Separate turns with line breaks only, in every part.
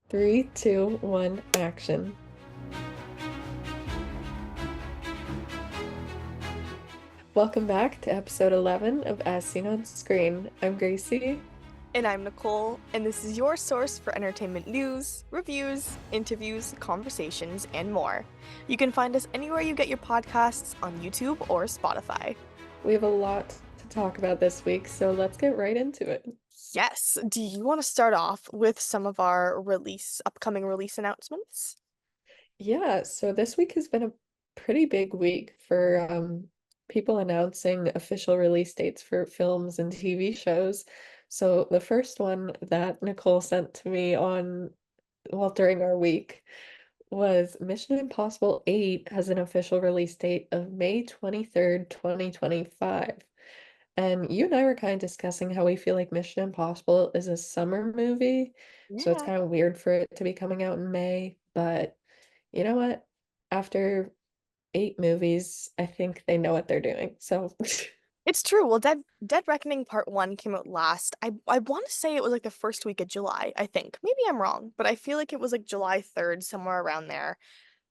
Three, two, one, action. Welcome back to episode 11 of As Seen on Screen. I'm Gracie.
And I'm Nicole, and this is your source for entertainment news, reviews, interviews, conversations, and more. You can find us anywhere you get your podcasts on YouTube or Spotify.
We have a lot to talk about this week, so let's get right into it.
Yes, do you want to start off with some of our upcoming release announcements?
Yeah, so this week has been a pretty big week for people announcing official release dates for films and TV shows. So the first one that Nicole sent to me during our week was Mission Impossible 8 has an official release date of May 23rd, 2025. And you and I were kind of discussing how we feel like Mission Impossible is a summer movie, so it's
Yeah.
kind of weird for it to be coming out in May, but you know what? After 8 movies, I think they know what they're doing. So
It's true. Well, Dead Reckoning Part 1 came out last. I want to say it was like the first week of July, I think. Maybe I'm wrong, but I feel like it was like July 3rd, somewhere around there.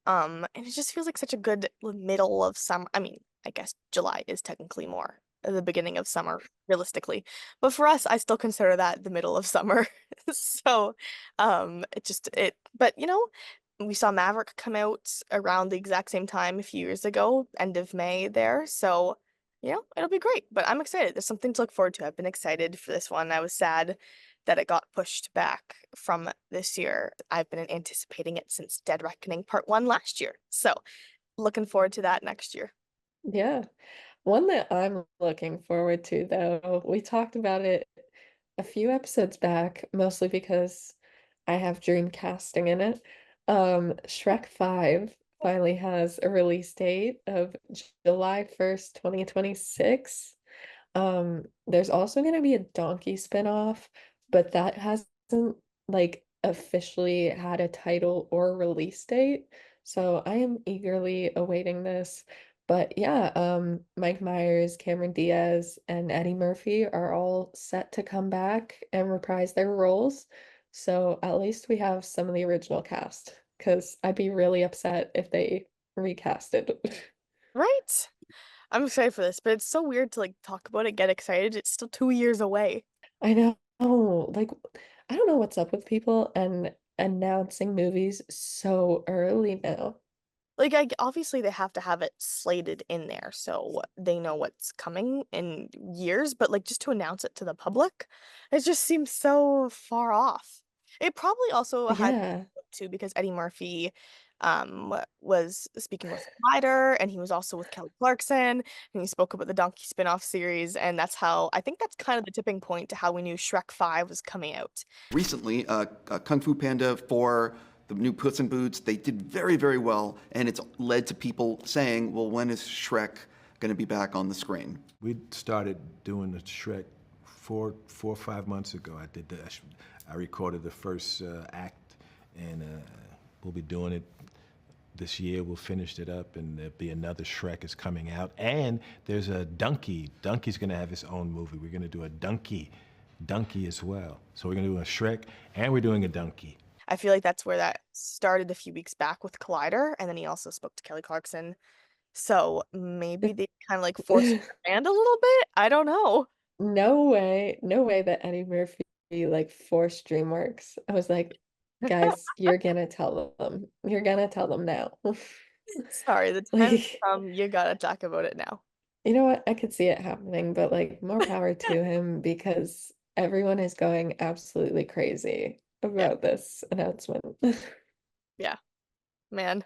And it just feels like such a good middle of summer. I mean, I guess July is technically more the beginning of summer, realistically. But for us, I still consider that the middle of summer. So, but we saw Maverick come out around the exact same time a few years ago, end of May there. So, it'll be great. But I'm excited. There's something to look forward to. I've been excited for this one. I was sad that it got pushed back from this year. I've been anticipating it since Dead Reckoning Part 1 last year. So, looking forward to that next year.
yeah. One that I'm looking forward to, though, we talked about it a few episodes back, mostly because I have dream casting in it. Shrek 5 finally has a release date of July 1st, 2026. There's also going to be a Donkey spinoff, but that hasn't officially had a title or release date. So I am eagerly awaiting this. But yeah, Mike Myers, Cameron Diaz, and Eddie Murphy are all set to come back and reprise their roles. So at least we have some of the original cast, because I'd be really upset if they recasted.
Right? I'm excited for this, but it's so weird to like talk about it, get excited. It's still 2 years away.
I know. Like, I don't know what's up with people and announcing movies so early now.
Like, obviously they have to have it slated in there so they know what's coming in years, but like just to announce it to the public, it just seems so far off. It probably also had
Yeah.
to because Eddie Murphy was speaking with Collider, and he was also with Kelly Clarkson, and he spoke about the Donkey spin-off series, and that's how I think that's kind of the tipping point to how we knew Shrek 5 was coming out.
Recently, Kung Fu Panda for the new Puss in Boots, they did very, very well, and it's led to people saying, well, when is Shrek going to be back on the screen?
We started doing the Shrek 4 or 5 months ago. I recorded the first act, and we'll be doing it this year. We'll finish it up, and there'll be another Shrek is coming out. And there's a Donkey. Donkey's gonna have his own movie. We're gonna do a Donkey as well. So we're gonna do a Shrek, and we're doing a Donkey.
I feel like that's where that started a few weeks back with Collider, and then he also spoke to Kelly Clarkson. So maybe they kind of like forced their hand a little bit. I don't know.
No way that Eddie Murphy forced DreamWorks. I was like, guys, you're gonna tell them. You're gonna tell them now.
Sorry, the time
Like,
you gotta talk about it now.
you know what? I could see it happening, but more power to him because everyone is going absolutely crazy
Yeah,
about this announcement.
yeah, man.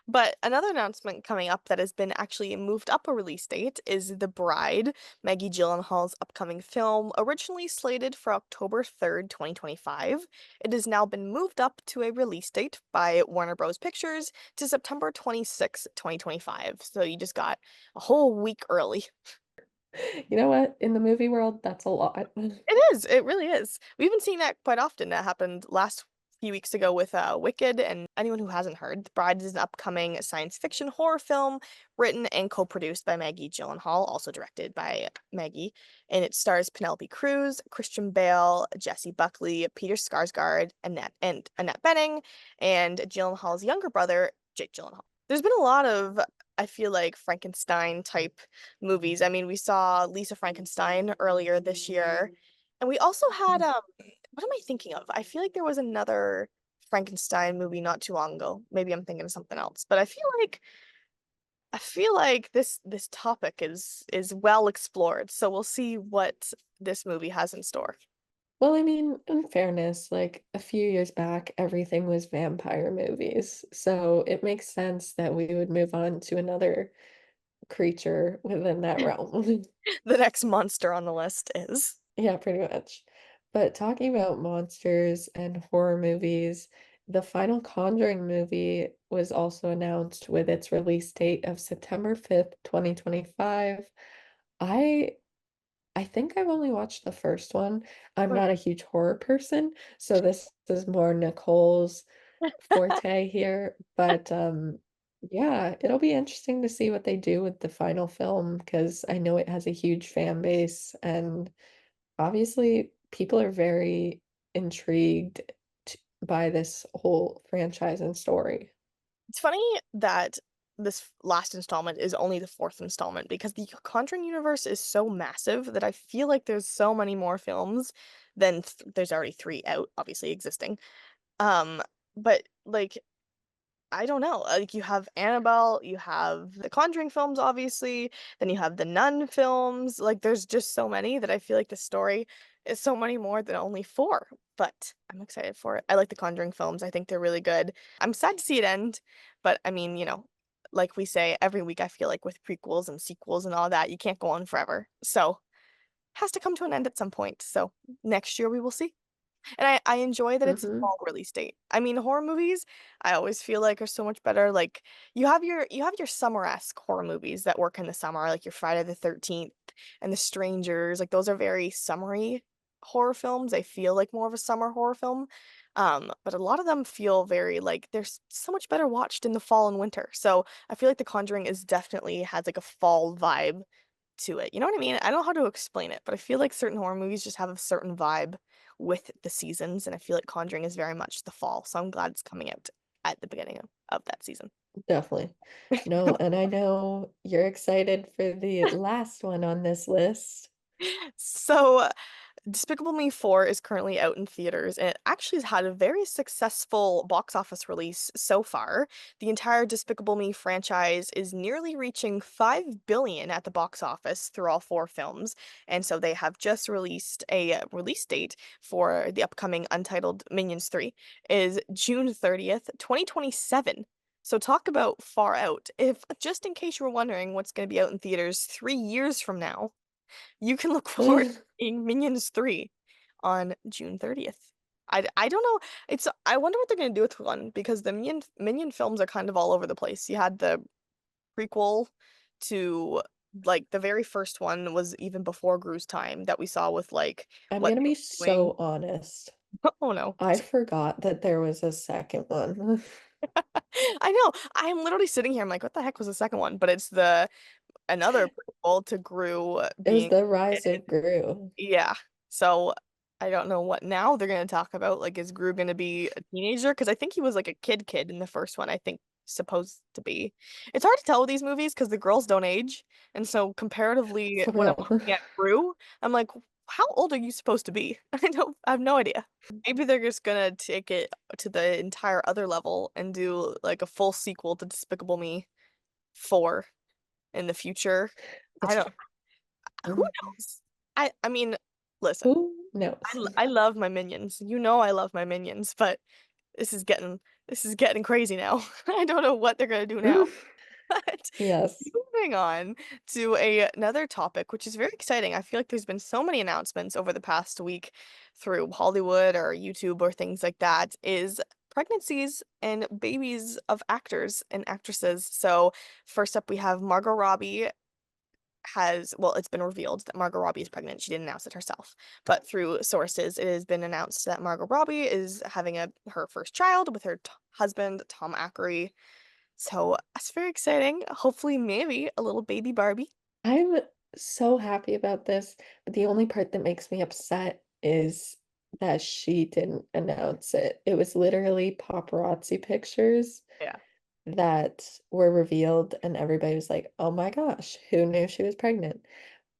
But another announcement coming up that has been actually moved up a release date is The Bride, Maggie Gyllenhaal's upcoming film, originally slated for October 3rd, 2025. It has now been moved up to a release date by Warner Bros. Pictures to September 26th, 2025. So you just got a whole week early.
You know what? In the movie world, that's a lot.
It is, it really is. We've been seeing that quite often. That happened last few weeks ago with Wicked, and anyone who hasn't heard, The Bride is an upcoming science fiction horror film written and co-produced by Maggie Gyllenhaal, also directed by Maggie, and it stars Penelope Cruz, Christian Bale, Jessie Buckley, Peter Skarsgård, Annette Bening, and Gyllenhaal's younger brother, Jake Gyllenhaal. There's been a lot of, I feel like, Frankenstein type movies. I mean, we saw Lisa Frankenstein earlier this year, and we also had what am I thinking of? I feel like there was another Frankenstein movie not too long ago. Maybe I'm thinking of something else, but I feel like this topic is well explored. So we'll see what this movie has in store.
Well, I mean, in fairness, like a few years back, everything was vampire movies. So it makes sense that we would move on to another creature within that realm.
The next monster on the list is.
Yeah, pretty much. But talking about monsters and horror movies, the final Conjuring movie was also announced with its release date of September 5th, 2025. I I think I've only watched the first one. I'm not a huge horror person, so this is more Nicole's forte here. But yeah, it'll be interesting to see what they do with the final film because I know it has a huge fan base and obviously people are very intrigued by this whole franchise and story.
It's funny that this last installment is only the fourth installment because the Conjuring universe is so massive that I feel like there's so many more films than there's already three out, obviously existing. Um, but like I don't know. Like you have Annabelle, you have the Conjuring films, obviously, then you have the Nun films. Like there's just so many that I feel like the story is so many more than only four. But I'm excited for it. I like the Conjuring films. I think they're really good. I'm sad to see it end, but I mean, like we say every week, I feel like with prequels and sequels and all that, you can't go on forever. So has to come to an end at some point. So next year we will see. And I enjoy that it's a
Hmm.
fall release date. I mean, horror movies, I always feel like are so much better. Like you have your summer-esque horror movies that work in the summer, like your Friday the 13th and The Strangers. Like those are very summery horror films. They feel like more of a summer horror film. But a lot of them feel very like they're so much better watched in the fall and winter. So I feel like The Conjuring is definitely has like a fall vibe to it. You know what I mean? I don't know how to explain it, but I feel like certain horror movies just have a certain vibe with the seasons, and I feel like Conjuring is very much the fall. So I'm glad it's coming out at the beginning of that season.
Definitely. No, and I know you're excited for the last one on this list.
So Despicable Me 4 is currently out in theaters and it actually has had a very successful box office release so far. The entire Despicable Me franchise is nearly reaching 5 billion at the box office through all four films. And so they have just released a release date for the upcoming untitled Minions 3 is June 30th, 2027. So talk about far out. If just in case you were wondering what's going to be out in theaters 3 years from now, you can look forward to seeing Minions 3 on June 30th. I don't know. I wonder what they're gonna do with one because the Minion films are kind of all over the place. You had the prequel to like the very first one was even before Gru's time that we saw with like
I'm
what
gonna
they
be
were doing.
so honest.
Oh no.
I forgot that there was a second one.
I know. I'm literally sitting here. I'm like, what the heck was the second one? But it's the another prequel to Gru
It was
being
the Rise of Gru.
yeah. So I don't know what now they're gonna talk about. Like, is Gru gonna be a teenager? Because I think he was like a kid in the first one. I think supposed to be. It's hard to tell with these movies because the girls don't age, and so comparatively,
For
when I'm
real.
looking at Gru, I'm like, how old are you supposed to be? I have no idea. Maybe they're just gonna take it to the entire other level and do like a full sequel to Despicable Me 4 in the future. I don't. Who knows? I mean, listen.
Who knows?
I love my minions. You know I love my minions, but this is getting crazy now. I don't know what they're gonna do now. But
Yes,
moving on to another topic, which is very exciting. I feel like there's been so many announcements over the past week through Hollywood or YouTube or things like that, is pregnancies and babies of actors and actresses. So first up we have Margot Robbie it's been revealed that Margot Robbie is pregnant. She didn't announce it herself, but through sources, it has been announced that Margot Robbie is having her first child with her husband, Tom Akeroyd. So that's very exciting. Hopefully, maybe a little baby Barbie.
I'm so happy about this, but the only part that makes me upset is that she didn't announce it. It was literally paparazzi pictures
Yeah.
that were revealed, and everybody was like, oh my gosh, who knew she was pregnant?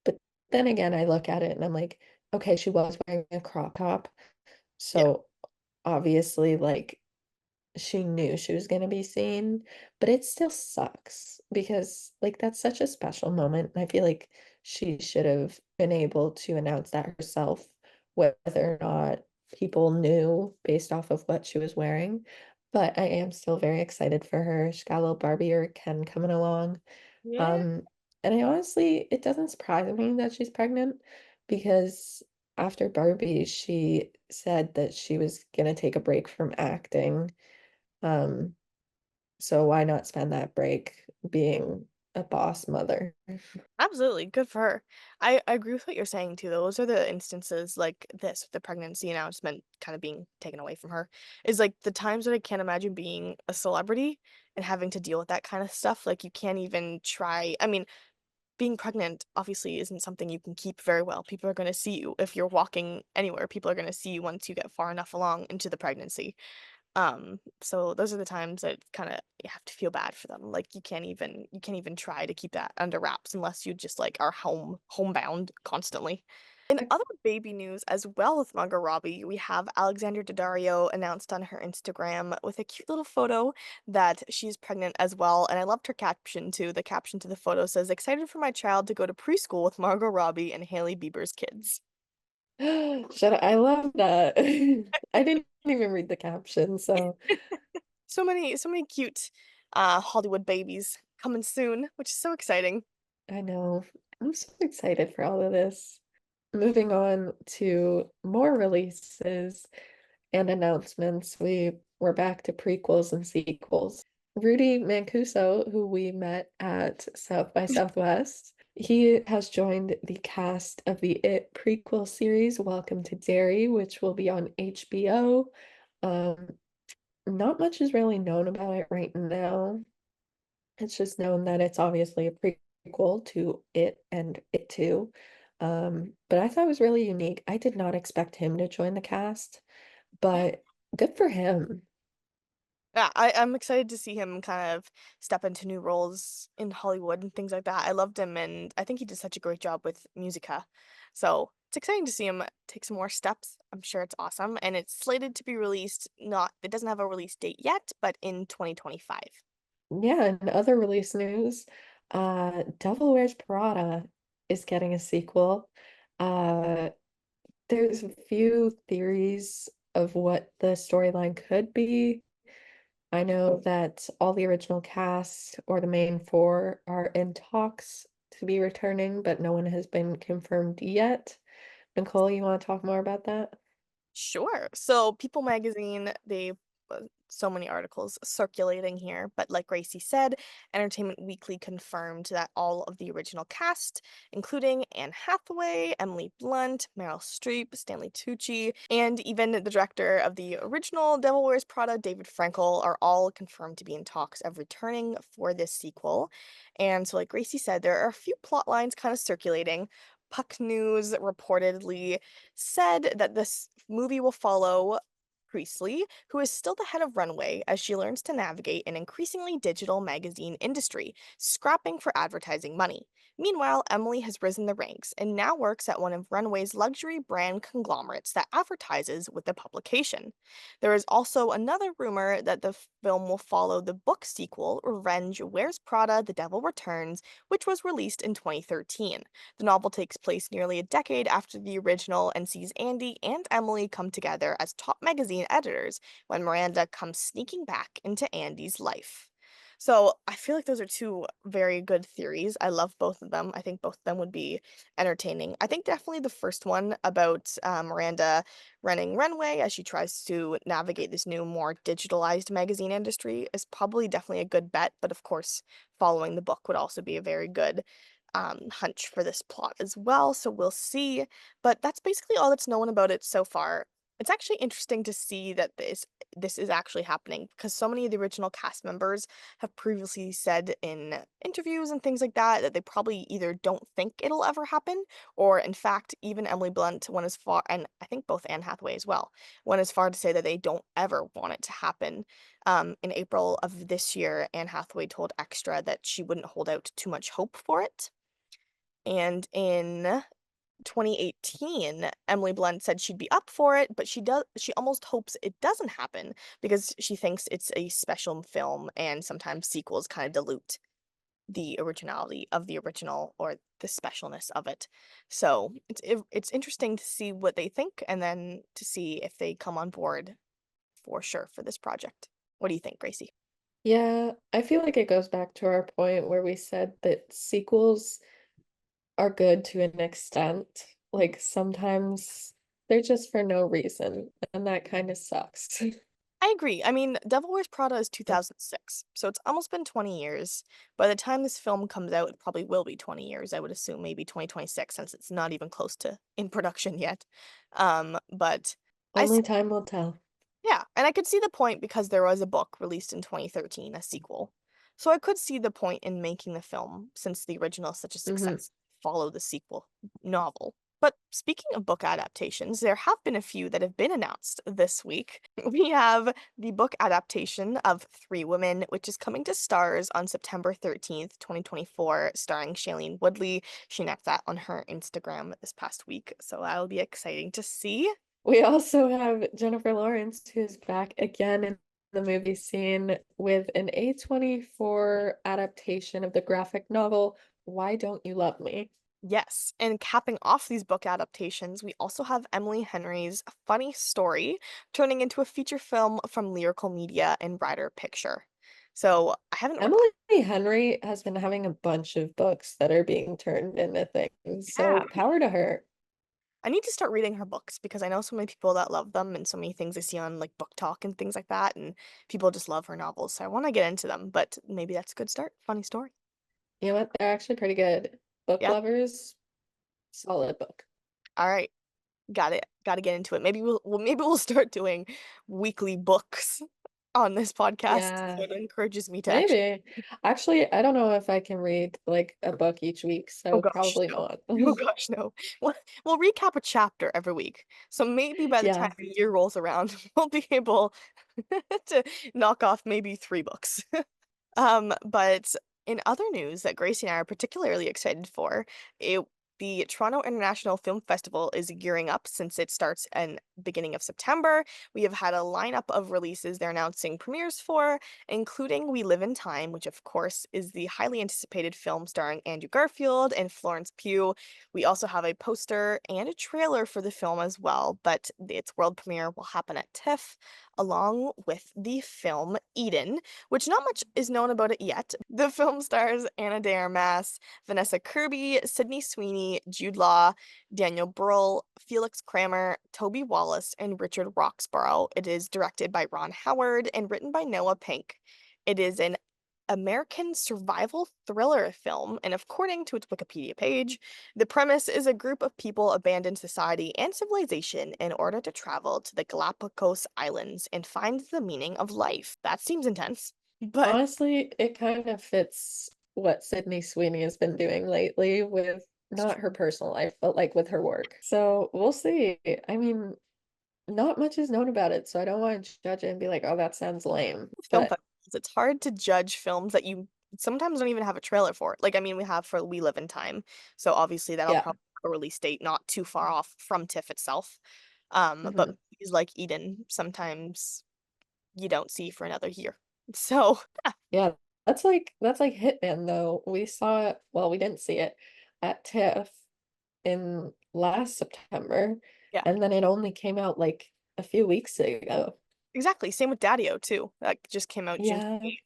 But then again, I look at it and I'm like, okay, she was wearing a crop top.
Yeah.
So obviously, like, she knew she was going to be seen, but it still sucks because, like, that's such a special moment. And I feel like she should have been able to announce that herself, whether or not people knew based off of what she was wearing. But I am still very excited for her. She's got a little Barbie or Ken coming along.
Yeah.
Um, and I honestly, it doesn't surprise me that she's pregnant because after Barbie, she said that she was gonna take a break from acting. Um, so why not spend that break being a boss mother?
Absolutely. Good for her. I agree with what you're saying too. Those are the instances like this, the pregnancy announcement kind of being taken away from her, is like the times that I can't imagine being a celebrity and having to deal with that kind of stuff. Like you can't even try. I mean, being pregnant obviously isn't something you can keep very well. People are going to see you if you're walking anywhere. People are going to see you once you get far enough along into the pregnancy. So those are the times that kind of you have to feel bad for them. Like you can't even try to keep that under wraps unless you just like are homebound constantly. In other baby news as well with Margot Robbie, we have Alexandra Daddario announced on her Instagram with a cute little photo that she's pregnant as well. And I loved her caption too. The caption to the photo says, "Excited for my child to go to preschool with Margot Robbie and Hailey Bieber's kids."
I love that. I didn't even read the caption, so
So many cute Hollywood babies coming soon, which is so exciting.
I know. I'm so excited for all of this. Moving on to more releases and announcements, we're back to prequels and sequels. Rudy Mancuso, who we met at South by Southwest, he has joined the cast of the It prequel series, Welcome to Derry, which will be on HBO. Um, Not much is really known about it right now. It's just known that it's obviously a prequel to It and It Too. But I thought it was really unique. I did not expect him to join the cast, but good for him.
Yeah, I'm excited to see him kind of step into new roles in Hollywood and things like that. I loved him and I think he did such a great job with Musica. So it's exciting to see him take some more steps. I'm sure it's awesome. And it's slated to be released, not, it doesn't have a release date yet, but in 2025.
Yeah, and other release news, Devil Wears Prada is getting a sequel. Uh, there's a few theories of what the storyline could be. I know that all the original cast or the main four are in talks to be returning, but no one has been confirmed yet. Nicole, you want to talk more about that?
Sure. So People Magazine, they so many articles circulating here, but like Gracie said, Entertainment Weekly confirmed that all of the original cast, including Anne Hathaway, Emily Blunt, Meryl Streep, Stanley Tucci, and even the director of the original Devil Wears Prada, David Frankel, are all confirmed to be in talks of returning for this sequel. And so, like Gracie said, there are a few plot lines kind of circulating. Puck News reportedly said that this movie will follow Priestley, who is still the head of Runway as she learns to navigate an increasingly digital magazine industry, scrapping for advertising money. Meanwhile, Emily has risen the ranks and now works at one of Runway's luxury brand conglomerates that advertises with the publication. There is also another rumor that the film will follow the book sequel, Revenge Wears Prada, The Devil Returns, which was released in 2013. The novel takes place nearly a decade after the original and sees Andy and Emily come together as top magazine editors when Miranda comes sneaking back into Andy's life. So I feel like those are two very good theories. I love both of them. I think both of them would be entertaining. I think definitely the first one about Miranda running Runway as she tries to navigate this new, more digitalized magazine industry is probably definitely a good bet. But of course, following the book would also be a very good hunch for this plot as well, so we'll see. But that's basically all that's known about it so far. It's actually interesting to see that this is actually happening because so many of the original cast members have previously said in interviews and things like that that they probably either don't think it'll ever happen, or in fact, even Emily Blunt went as far, and I think both Anne Hathaway as well, went as far to say that they don't ever want it to happen. In April of this year, Anne Hathaway told Extra that she wouldn't hold out too much hope for it. And in 2018, Emily Blunt said she'd be up for it, but she almost hopes it doesn't happen because she thinks it's a special film and sometimes sequels kind of dilute the originality of the original or the specialness of it. So it's interesting to see what they think and then to see if they come on board for sure for this project. What do you think, Gracie?
Yeah, I feel like it goes back to our point where we said that sequels are good to an extent. Like sometimes they're just for no reason, and that kind of sucks.
I agree. I mean, Devil Wears Prada is 2006, so it's almost been 20 years. By the time this film comes out, it probably will be 20 years. I would assume maybe 2026 since it's not even close to in production yet. But I
Only time will tell.
yeah, and I could see the point because there was a book released in 2013, a sequel. So I could see the point in making the film since the original is such a
Hmm.
success, follow the sequel novel. But speaking of book adaptations, there have been a few that have been announced this week. We have the book adaptation of Three Women, which is coming to stars on September 13th, 2024, starring Shailene Woodley. She announced that on her Instagram this past week, so that'll be exciting to see.
We also have Jennifer Lawrence, who's back again in the movie scene with an A24 adaptation of the graphic novel, Why Don't You Love Me?
Yes, and capping off these book adaptations, we also have Emily Henry's Funny Story turning into a feature film from Lyrical Media and Rider Picture. So I haven't read.
Emily Henry has been having a bunch of books that are being turned into things,
Yeah,
so power to her.
I need to start reading her books because I know so many people that love them and so many things I see on like Book Talk and things like that, and people just love her novels. So I want to get into them, but maybe that's a good start. Funny Story.
You know what? They're actually pretty good. Book
Yeah.
lovers, solid book.
All right. Got it. Got to get into it. Maybe we'll start doing weekly books on this podcast. So
Yeah,
it encourages me to actually.
maybe. Actually, I don't know if I can read like a book each week,
Oh
so
gosh,
probably
no.
not.
Oh gosh, no. We'll recap a chapter every week. So maybe by the time
Yeah.
the year rolls around, we'll be able to knock off maybe 3 books. But in other news that Gracie and I are particularly excited for, it the Toronto International Film Festival is gearing up since it starts in beginning of September. We have had a lineup of releases they're announcing premieres for, including We Live in Time, which of course is the highly anticipated film starring Andrew Garfield and Florence Pugh. We also have a poster and a trailer for the film as well, but its world premiere will happen at TIFF along with the film Eden, which not much is known about it yet. The film stars Anna de Armas, Vanessa Kirby, Sydney Sweeney, Jude Law, Daniel Bruhl, Felix Kramer, Toby Wallace, and Richard Roxburgh. It is directed by Ron Howard and written by Noah Pink. It is an American survival thriller film, and according to its Wikipedia page, the premise is a group of people abandon society and civilization in order to travel to the Galapagos Islands and find the meaning of life. That seems intense, but
Honestly, it kind of fits what Sydney Sweeney has been doing lately with not her personal life, but like with her work. So we'll see. I mean, not much is known about it, so I don't want to judge it and be like, oh, that sounds lame.
film
But
festivals, it's hard to judge films that you sometimes don't even have a trailer for. Like, I mean, we have for We Live in Time, so obviously that'll
yeah.
probably have a release date not too far off from TIFF itself. But
Hmm.
movies like Eden, sometimes you don't see for another year. So,
Yeah. That's like Hitman though. We saw it, well, we didn't see it at TIFF in last September,
yeah,
and then it only came out like a few weeks ago.
exactly. Same with Daddario too. That just came out June
Yeah.
28th.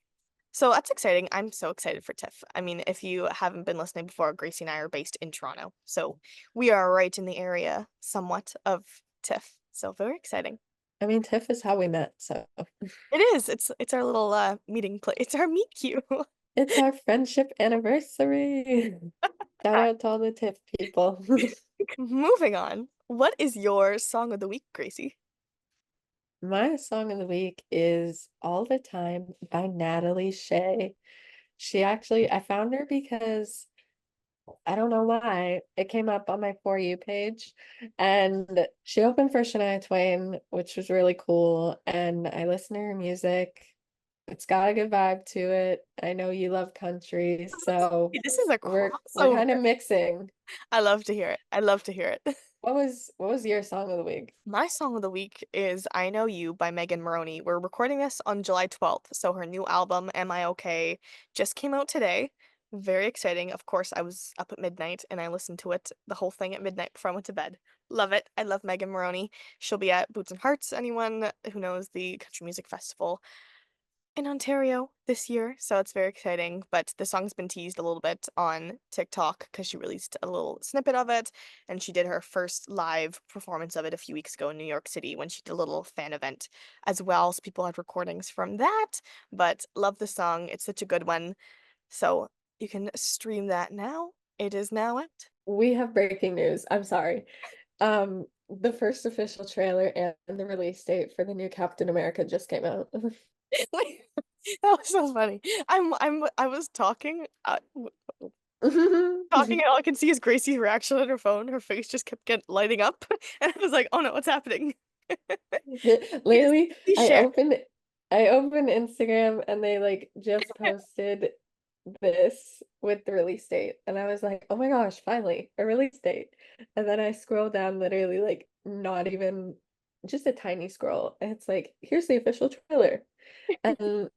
So that's exciting. I'm so excited for TIFF. I mean, if you haven't been listening before, Gracie and I are based in Toronto. So we are right in the area somewhat of TIFF. So very exciting.
I mean, TIFF is how we met, so
It is. It's our little meeting place. It's our meet cute.
it's our friendship anniversary. Shout out to all the TIFF people.
Moving on. What is your song of the week, Gracie?
My song of the week is All the Time by Natalie Shay. I found her because I don't know why. It came up on my For You page and she opened for Shania Twain, which was really cool. And I listened to her music. It's got a good vibe to it. I know you love country, so
This is a
we're
crossover.
kind of mixing.
I love to hear it. I love to hear it.
What was your song of the week?
My song of the week is I Know You by Megan Moroney. We're recording this on July 12th, so her new album, Am I Okay, just came out today. Very exciting. Of course, I was up at midnight and I listened to it, the whole thing at midnight before I went to bed. Love it. I love Megan Moroney. She'll be at Boots and Hearts, anyone who knows the Country Music Festival in Ontario this year, so it's very exciting. But the song's been teased a little bit on TikTok because she released a little snippet of it, and she did her first live performance of it a few weeks ago in New York City when she did a little fan event as well. So people had recordings from that, but love the song. It's such a good one. So you can stream that now. It is now out.
We have breaking news. I'm sorry. The first official trailer and the release date for the new Captain America just came out.
That was so funny. I was talking, talking, and all I can see is Gracie's reaction on her phone. Her face just kept lighting up, and I was like, "Oh no, what's happening?"
Lately,
Please
I
share.
opened I opened Instagram and they like just posted this with the release date. And I was like, oh my gosh, finally, a release date. And then I scroll down literally like not even just a tiny scroll. And it's like, here's the official trailer. And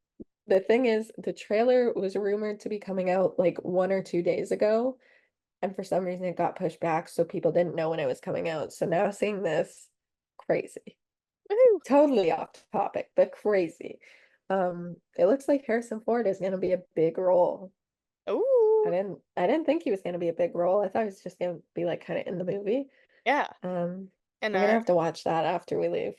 the thing is, the trailer was rumored to be coming out like 1 or 2 days ago. And for some reason it got pushed back, so people didn't know when it was coming out. So now seeing this, crazy.
Woohoo.
Totally off topic, but crazy. It looks like Harrison Ford is gonna be a big role. I
Ooh,
didn't I didn't think he was gonna be a big role. I thought he was just gonna be like kind of in the movie.
yeah.
Um,
And
I'm gonna have to watch that after we leave.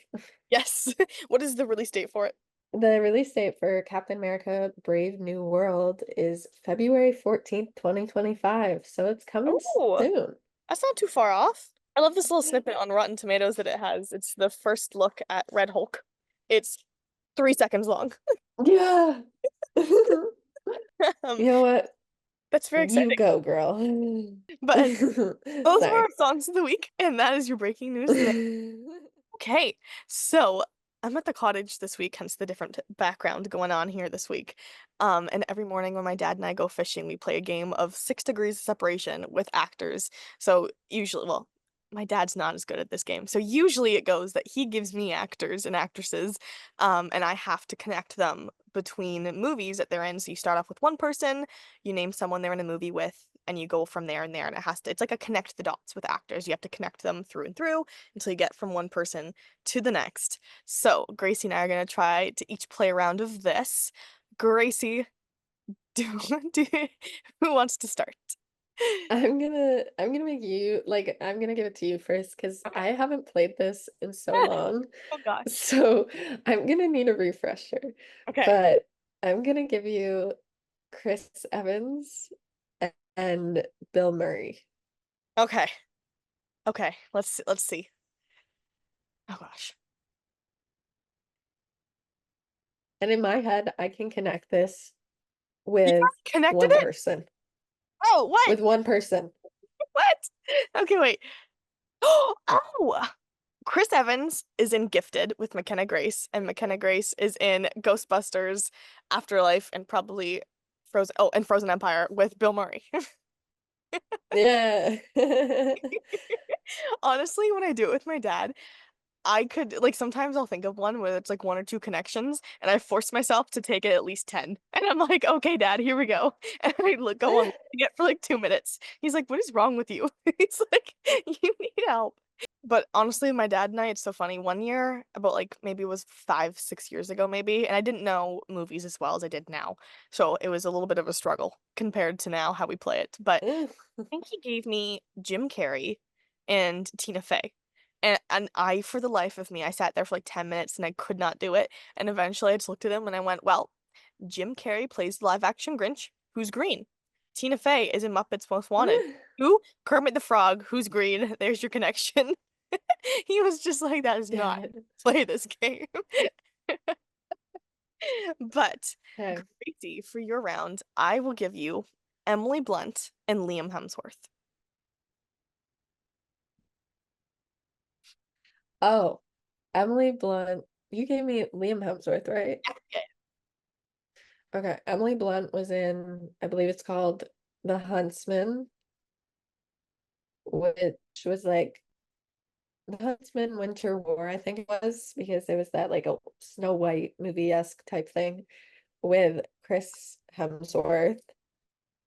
yes. What is the release date for it?
The release date for Captain America Brave New World is February 14th, 2025. So it's coming
Oh,
soon.
that's not too far off. I love this little snippet on Rotten Tomatoes that it has. It's the first look at Red Hulk. It's 3 seconds long.
Yeah.
Um,
You know what?
that's very
You
exciting.
go, girl.
But those were our
Sorry.
songs of the week, and that is your breaking news today. Okay, so I'm at the cottage this week, hence the different background going on here this week. And every morning when my dad and I go fishing, we play a game of 6 degrees of separation with actors. So usually, well, my dad's not as good at this game. So usually it goes that he gives me actors and actresses, and I have to connect them between movies that they're in. So you start off with one person, you name someone they're in a movie with, and you go from there and there, and it's like a connect the dots with actors. You have to connect them through and through until you get from one person to the next. So Gracie and I are gonna try to each play a round of this. Gracie, do, do who wants to start?
I'm gonna make you like I'm gonna give it to you first because
Okay.
I haven't played this in so long.
Oh gosh.
So I'm gonna need a refresher.
Okay.
But I'm gonna give you Chris Evans and Bill Murray.
Okay. Okay. Let's see. Oh gosh.
And in my head, I can connect this
You
with
connected
one
it?
person.
Oh, what?
With one person.
What? Okay, wait. Oh, Chris Evans is in Gifted with McKenna Grace, and McKenna Grace is in Ghostbusters, Afterlife, and probably Frozen. Oh, and Frozen Empire with Bill Murray.
Yeah.
Honestly, when I do it with my dad, I could like sometimes I'll think of one where it's like one or two connections, and I force myself to take it at least 10. And I'm like, okay, dad, here we go. And I go on it for like 2 minutes. He's like, what is wrong with you? He's like, you need help. But honestly, my dad and I, it's so funny. One year, about like maybe it was 5, 6 years ago, maybe, and I didn't know movies as well as I did now. So it was a little bit of a struggle compared to now how we play it. But I think he gave me Jim Carrey and Tina Fey. And I, for the life of me, I sat there for like 10 minutes and I could not do it. And eventually I just looked at him and I went, well, Jim Carrey plays the live action Grinch, who's green. Tina Fey is in Muppets Most Wanted. Who? Kermit the Frog. Who's green? There's your connection. He was just like, that is not
Dead.
play this game. But
Okay.
Gracie, for your round, I will give you Emily Blunt and Liam Hemsworth.
Oh, Emily Blunt. You gave me Liam Hemsworth, right?
Yeah.
Okay. Emily Blunt was in, I believe it's called The Huntsman, which was like The Huntsman Winter War, I think it was, because it was that like a Snow White movie-esque type thing with Chris Hemsworth,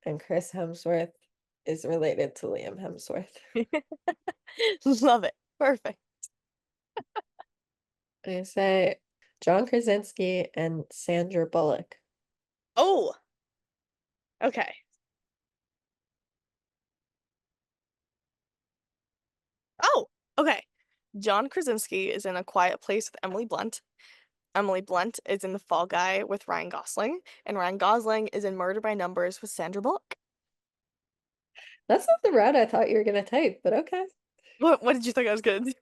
and Chris Hemsworth is related to Liam Hemsworth.
Love it. Perfect.
I say John Krasinski and Sandra Bullock.
Oh, okay. Oh, okay. John Krasinski is in A Quiet Place with Emily Blunt. Emily Blunt is in The Fall Guy with Ryan Gosling, and Ryan Gosling is in Murder by Numbers with Sandra Bullock.
That's not the route I thought you were gonna take, but okay.
What did you think I was gonna do?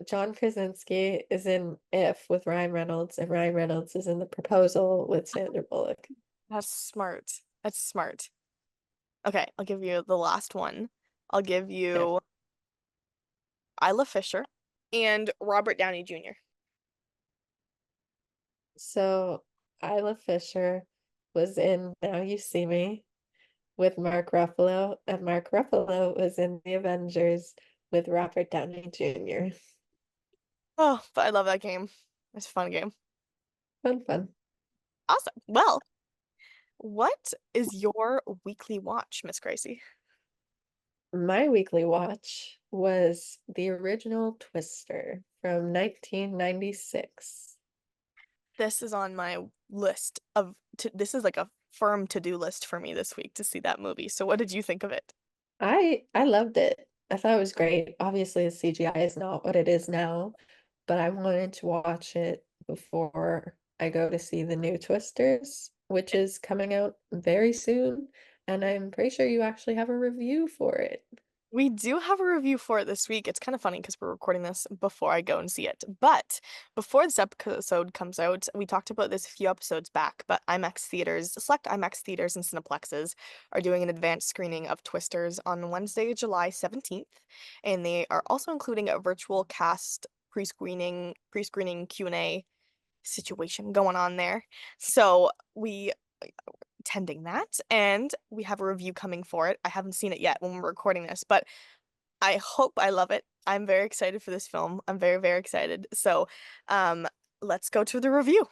John Krasinski is in If with Ryan Reynolds, and Ryan Reynolds is in The Proposal with Sandra Bullock.
That's smart. That's smart. Okay, I'll give you the last one. I'll give
Yeah.
you Isla Fisher and Robert Downey Jr.
So Isla Fisher was in Now You See Me with Mark Ruffalo, and Mark Ruffalo was in The Avengers with Robert Downey Jr.
Oh, but I love that game. It's a fun game.
Fun, fun.
Awesome. Well, what is your weekly watch, Miss Gracie?
My weekly watch was the original Twister from 1996.
This is on my list of this is like a firm to-do list for me this week to see that movie. So what did you think of it?
I loved it. I thought it was great. Obviously, the CGI is not what it is now, but I wanted to watch it before I go to see the new Twisters, which is coming out very soon, and I'm pretty sure you actually have a review for it.
We do have a review for it this week. It's kind of funny because we're recording this before I go and see it. But before this episode comes out, we talked about this a few episodes back, but IMAX theaters, select IMAX theaters and Cineplexes are doing an advanced screening of Twisters on Wednesday, July 17th. And they are also including a virtual cast pre-screening Q&A situation going on there. So we attending that, and we have a review coming for it. I haven't seen it yet when we're recording this, but I hope I love it. I'm very excited for this film. I'm very, very excited. So, let's go to the review.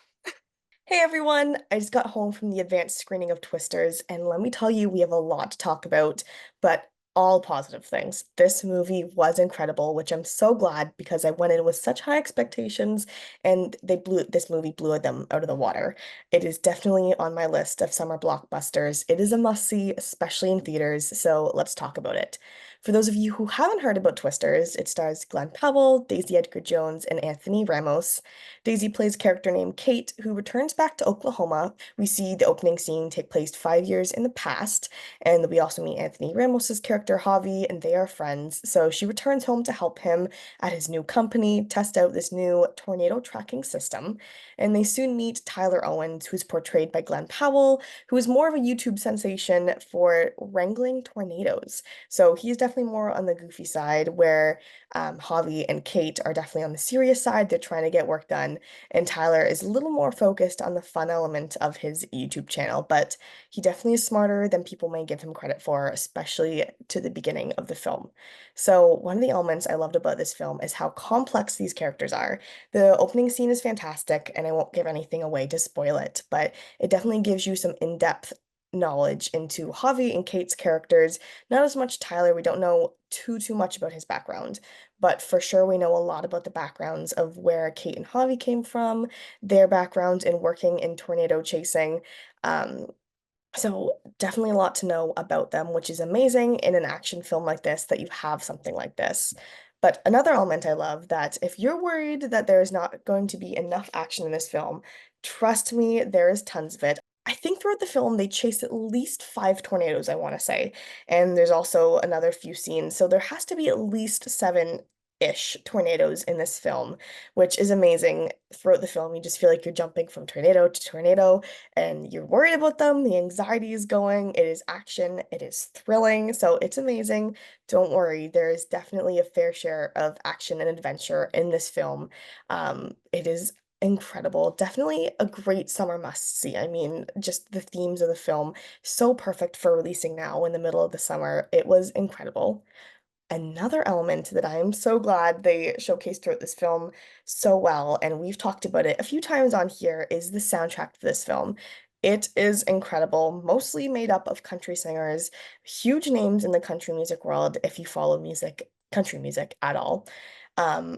Hey everyone, I just got home from the advanced screening of Twisters, and let me tell you, we have a lot to talk about, but all positive things. This movie was incredible, which I'm so glad because I went in with such high expectations and this movie blew them out of the water. It is definitely on my list of summer blockbusters. It is a must-see, especially in theaters, so let's talk about it. For those of you who haven't heard about Twisters, it stars Glenn Powell, Daisy Edgar-Jones, and Anthony Ramos. Daisy plays character named Kate, who returns back to Oklahoma. We see the opening scene take place 5 years in the past, and we also meet Anthony Ramos's character Javi, and they are friends. So she returns home to help him at his new company test out this new tornado tracking system. And they soon meet Tyler Owens, who's portrayed by Glenn Powell, who is more of a YouTube sensation for wrangling tornadoes. So he's definitely more on the goofy side, where Javi and Kate are definitely on the serious side. They're trying to get work done, and Tyler is a little more focused on the fun element of his YouTube channel, but he definitely is smarter than people may give him credit for, especially to the beginning of the film. So one of the elements I loved about this film is how complex these characters are. The opening scene is fantastic, and I won't give anything away to spoil it, but it definitely gives you some in-depth knowledge into Javi and Kate's characters. Not as much Tyler, we don't know too much about his background, but for sure we know a lot about the backgrounds of where Kate and Javi came from, their backgrounds in working in tornado chasing. Um, so definitely a lot to know about them, which is amazing in an action film like this that you have something like this. But another element I love that if you're worried that there's not going to be enough action in this film, trust me, there is tons of it. I think throughout the film they chase at least 5 tornadoes, I want to say. And there's also another few scenes. So there has to be at least seven-ish tornadoes in this film, which is amazing. Throughout the film, you just feel like you're jumping from tornado to tornado and you're worried about them. The anxiety is going. It is action. It is thrilling. So it's amazing. Don't worry, there is definitely a fair share of action and adventure in this film. It is incredible. Definitely a great summer must-see. I mean, just the themes of the film, so perfect for releasing now in the middle of the summer. It was incredible. Another element that I'm so glad they showcased throughout this film so well, and we've talked about it a few times on here, is the soundtrack to this film. It is incredible, mostly made up of country singers, huge names in the country music world if you follow music, country music at all.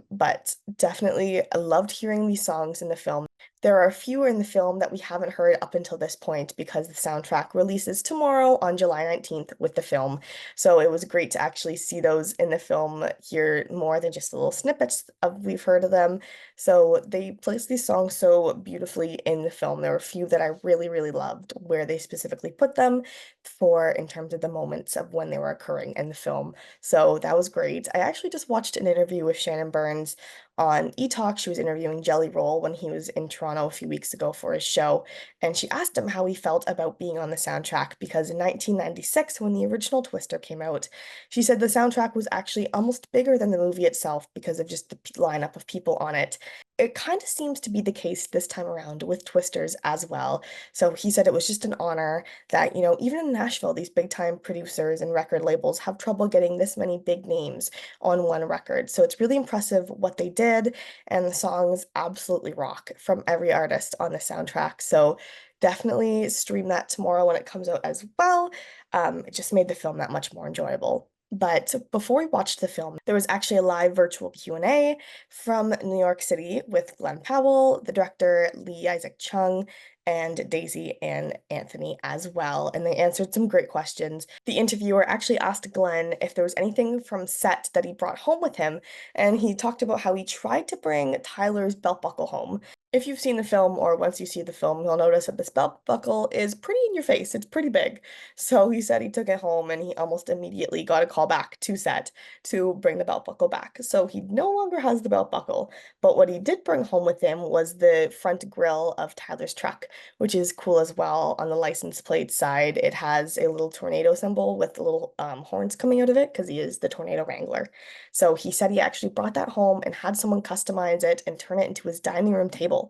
But definitely I loved hearing these songs in the film. There are a few in the film that we haven't heard up until this point because the soundtrack releases tomorrow on July 19th with the film. So it was great to actually see those in the film, hear more than just little snippets of we've heard of them. So they placed these songs so beautifully in the film. There were a few that I really, really loved where they specifically put them for in terms of the moments of when they were occurring in the film. So that was great. I actually just watched an interview with Shannon Burns on eTalk. She was interviewing Jelly Roll when he was in Toronto a few weeks ago for his show, and she asked him how he felt about being on the soundtrack because in 1996, when the original Twister came out, she said the soundtrack was actually almost bigger than the movie itself because of just the lineup of people on it. It kind of seems to be the case this time around with Twisters as well. So he said it was just an honor that, even in Nashville, these big time producers and record labels have trouble getting this many big names on one record. So it's really impressive what they did, and the songs absolutely rock from every artist on the soundtrack. So definitely stream that tomorrow when it comes out as well. It just made the film that much more enjoyable. But before we watched the film, there was actually a live virtual Q&A from New York City with Glenn Powell, the director Lee Isaac Chung, and Daisy and Anthony as well. And they answered some great questions. The interviewer actually asked Glenn if there was anything from set that he brought home with him, and he talked about how he tried to bring Tyler's belt buckle home. If you've seen the film or once you see the film, you'll notice that this belt buckle is pretty in your face. It's pretty big. So he said he took it home and he almost immediately got a call back to set to bring the belt buckle back. So he no longer has the belt buckle, but what he did bring home with him was the front grille of Tyler's truck, which is cool as well. On the license plate side, it has a little tornado symbol with little horns coming out of it because he is the tornado wrangler. So he said he actually brought that home and had someone customize it and turn it into his dining room table.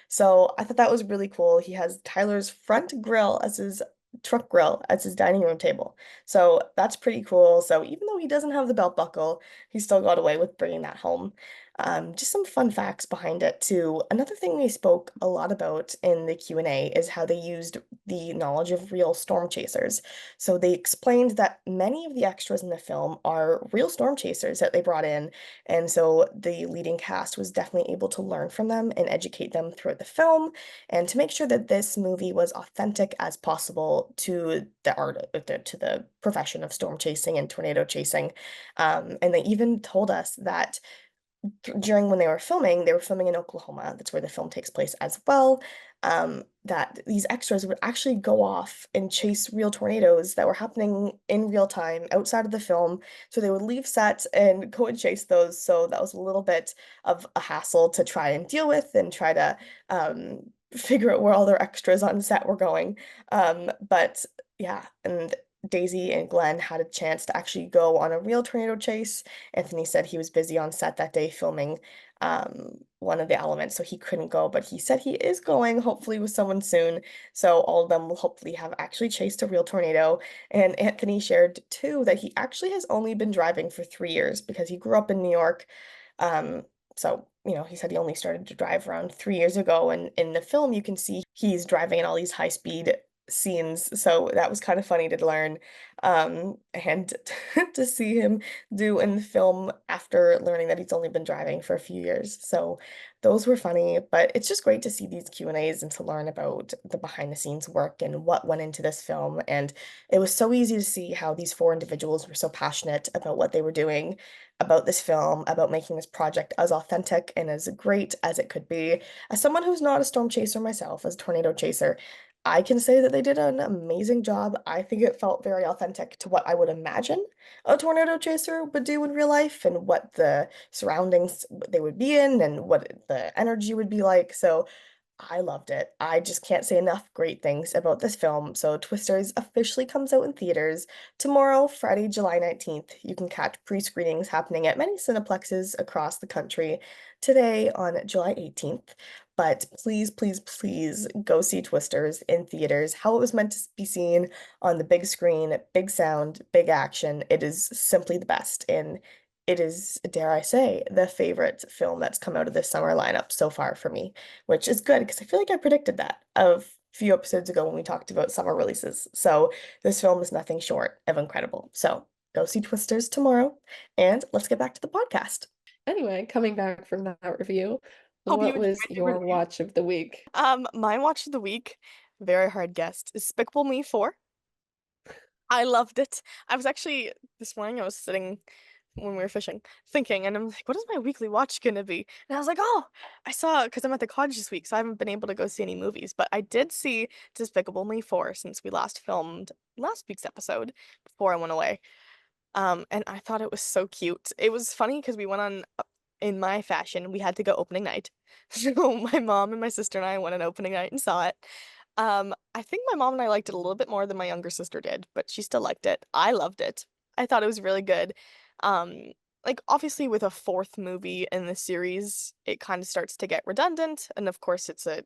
So I thought that was really cool. He has Tyler's front grill as his truck grill as his dining room table. So that's pretty cool. So even though he doesn't have the belt buckle, he still got away with bringing that home. Just some fun facts behind it too. Another thing they spoke a lot about in the Q&A is how they used the knowledge of real storm chasers. So they explained that many of the extras in the film are real storm chasers that they brought in, and so the leading cast was definitely able to learn from them and educate them throughout the film, and to make sure that this movie was authentic as possible to the art, to the profession of storm chasing and tornado chasing. And they even told us that during when they were filming in Oklahoma. That's where the film takes place as well. That these extras would actually go off and chase real tornadoes that were happening in real time outside of the film. So they would leave set and go and chase those. So that was a little bit of a hassle to try and deal with and try to figure out where all their extras on set were going. But yeah, and Daisy and Glenn had a chance to actually go on a real tornado chase. Anthony said he was busy on set that day filming one of the elements, so he couldn't go, but he said he is going, hopefully with someone soon. So all of them will hopefully have actually chased a real tornado. And Anthony shared too that he actually has only been driving for 3 years because he grew up in New York. So, he said he only started to drive around 3 years ago. And in the film, you can see he's driving in all these high speed scenes. So that was kind of funny to learn. And to see him do in the film after learning that he's only been driving for a few years. So those were funny, but it's just great to see these Q&As and to learn about the behind the scenes work and what went into this film. And it was so easy to see how these four individuals were so passionate about what they were doing, about this film, about making this project as authentic and as great as it could be. As someone who's not a storm chaser myself, as a tornado chaser, I can say that they did an amazing job. I think it felt very authentic to what I would imagine a tornado chaser would do in real life and what the surroundings they would be in and what the energy would be like. So I loved it. I just can't say enough great things about this film. So Twisters officially comes out in theaters tomorrow, Friday, July 19th. You can catch pre-screenings happening at many cineplexes across the country today on July 18th. But please, please, please go see Twisters in theaters. How it was meant to be seen on the big screen, big sound, big action. It is simply the best. And it is, dare I say, the favorite film that's come out of this summer lineup so far for me, which is good because I feel like I predicted that a few episodes ago when we talked about summer releases. So this film is nothing short of incredible. So go see Twisters tomorrow, and let's get back to the podcast.
Anyway, coming back from that review,
Hope you
what
enjoyed
was
the
your
review.
watch of the week?
My watch of the week, very hard guess, is Despicable Me 4. I loved it. I was actually this morning I was sitting when we were fishing thinking, and I'm like, what is my weekly watch gonna be? And I was like, oh, I saw because I'm at the cottage this week, so I haven't been able to go see any movies, but I did see Despicable Me 4 since we last filmed last week's episode before I went away. And I thought it was so cute. It was funny because we went on in my fashion, we had to go opening night. So my mom and my sister and I went on opening night and saw it. I think my mom and I liked it a little bit more than my younger sister did, but she still liked it. I loved it. I thought it was really good. Um, like obviously with a fourth movie in the series, it kind of starts to get redundant, and of course it's a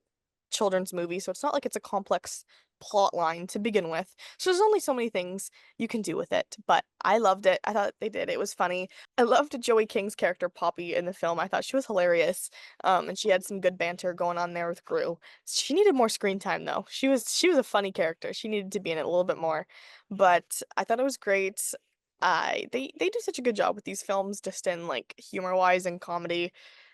children's movie, so it's not like it's a complex plot line to begin with. So there's only so many things you can do with it, but I loved it. I thought they did. It was funny. I loved Joey King's character Poppy in the film. I thought she was hilarious. And she had some good banter going on there with Gru. She needed more screen time though. She was a funny character. She needed to be in it a little bit more. But I thought it was great. They do such a good job with these films, just in like humor wise and comedy.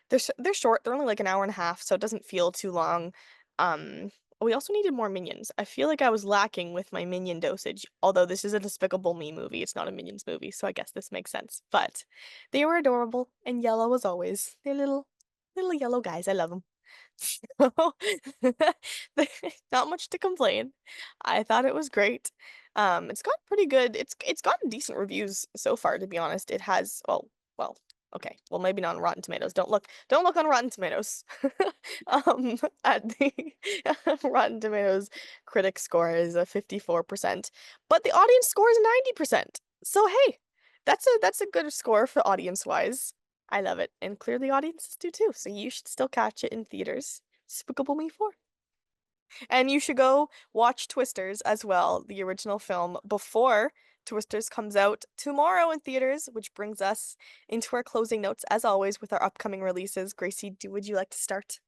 They're short. They're only like an hour and a half, so it doesn't feel too long. Um, we also needed more minions. I feel like I was lacking with my minion dosage. Although this is a Despicable Me movie, it's not a Minions movie, so I guess this makes sense. But they were adorable and yellow as always. They're little yellow guys. I love them. So not much to complain. I thought it was great. It's got pretty good. It's gotten decent reviews so far, to be honest. It has well, okay. Well, maybe not on Rotten Tomatoes. Don't look on Rotten Tomatoes. At the Rotten Tomatoes critic score is a 54%, but the audience score is 90%. So hey, that's a good score for audience wise. I love it, and clearly audiences do too, so you should still catch it in theaters. Despicable Me 4. And you should go watch Twisters as well, the original film, before Twisters comes out tomorrow in theaters, which brings us into our closing notes, as always, with our upcoming releases. Gracie, would you like to start?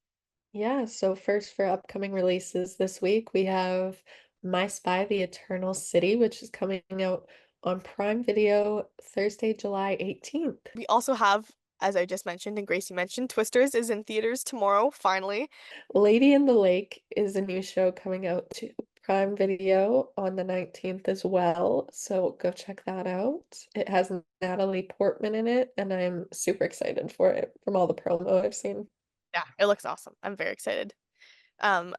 Yeah, so first for upcoming releases this week, we have My Spy, The Eternal City, which is coming out on Prime Video Thursday, July 18th.
We also have, as I just mentioned and Gracie mentioned, Twisters is in theaters tomorrow, finally.
Lady in the Lake is a new show coming out to Prime Video on the 19th as well, so go check that out. It has Natalie Portman in it, and I'm super excited for it from all the promo I've seen.
Yeah, it looks awesome. I'm very excited.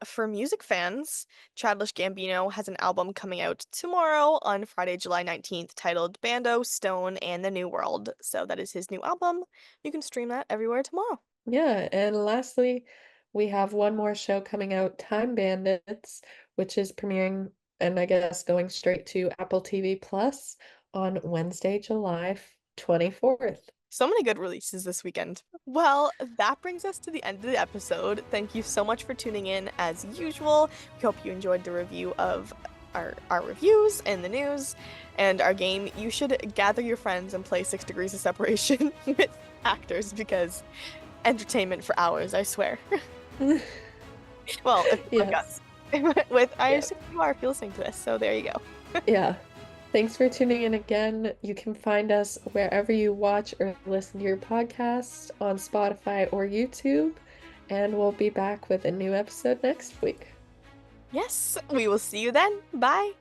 For music fans, Childish Gambino has an album coming out tomorrow on Friday, July 19th, titled Bando, Stone, and the New World. So that is his new album. You can stream that everywhere tomorrow.
Yeah, and lastly, we have one more show coming out, Time Bandits, which is premiering and I guess going straight to Apple TV Plus on Wednesday, July 24th.
So many good releases this weekend. Well, that brings us to the end of the episode. Thank you so much for tuning in as usual. We hope you enjoyed the review of our reviews and the news and our game. You should gather your friends and play 6 Degrees of Separation with actors, because entertainment for hours, I swear. Well,
Yes.
I
Yeah.
assume you are if you're listening to this, so there you go.
Yeah. Thanks for tuning in again. You can find us wherever you watch or listen to your podcasts on Spotify or YouTube, and we'll be back with a new episode next week.
Yes, we will see you then. Bye.